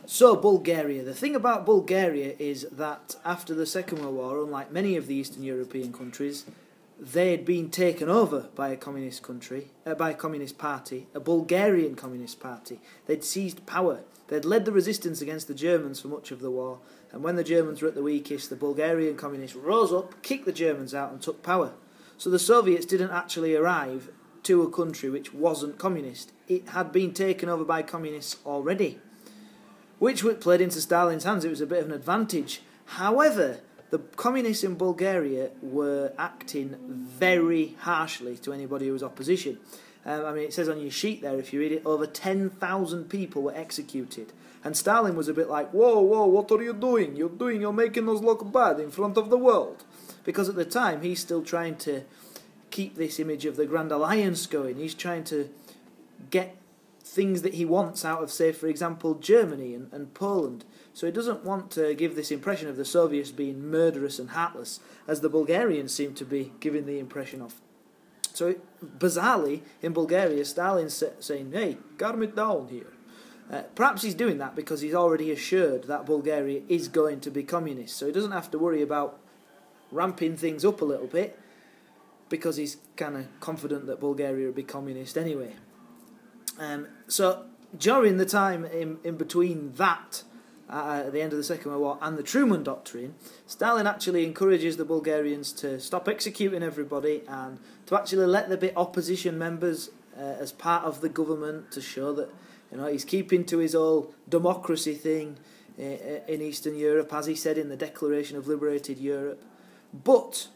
So, Bulgaria. The thing about Bulgaria is that after the Second World War, unlike many of the Eastern European countries, they had been taken over by a communist country, by a communist party, a Bulgarian communist party. They'd seized power. They'd led the resistance against the Germans for much of the war, and when the Germans were at the weakest, the Bulgarian communists rose up, kicked the Germans out, and took power. So the Soviets didn't actually arrive to a country which wasn't communist. It had been taken over by communists already, which played into Stalin's hands. It was a bit of an advantage. However, the communists in Bulgaria were acting very harshly to anybody who was opposition. It says on your sheet there, if you read it, over 10,000 people were executed. And Stalin was a bit like, whoa, what are you doing? You're making us look bad in front of the world. Because at the time, he's still trying to keep this image of the Grand Alliance going. He's trying to get things that he wants out of, say, for example, Germany and Poland. So he doesn't want to give this impression of the Soviets being murderous and heartless, as the Bulgarians seem to be giving the impression of. So, bizarrely, in Bulgaria, Stalin's saying, hey, calm it down here. Perhaps he's doing that because he's already assured that Bulgaria is going to be communist. So he doesn't have to worry about ramping things up a little bit, because he's kind of confident that Bulgaria will be communist anyway. So during the time in between that, at the end of the Second World War, and the Truman Doctrine, Stalin actually encourages the Bulgarians to stop executing everybody and to actually let there be opposition members as part of the government, to show that he's keeping to his whole democracy thing in Eastern Europe, as he said in the Declaration of Liberated Europe. But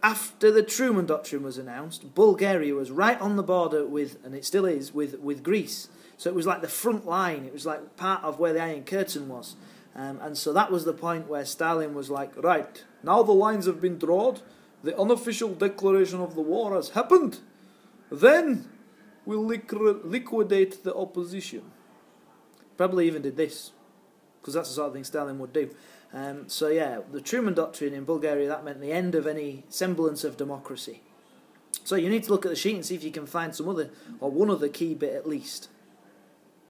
after the Truman Doctrine was announced, Bulgaria was right on the border with, and it still is, with Greece. So it was like the front line. It was like part of where the Iron Curtain was. And so that was the point where Stalin was like, right, now the lines have been drawn, the unofficial declaration of the war has happened, then we'll liquidate the opposition. Probably even did this, because that's the sort of thing Stalin would do. The Truman Doctrine in Bulgaria, that meant the end of any semblance of democracy. So you need to look at the sheet and see if you can find some other, or one other key bit at least.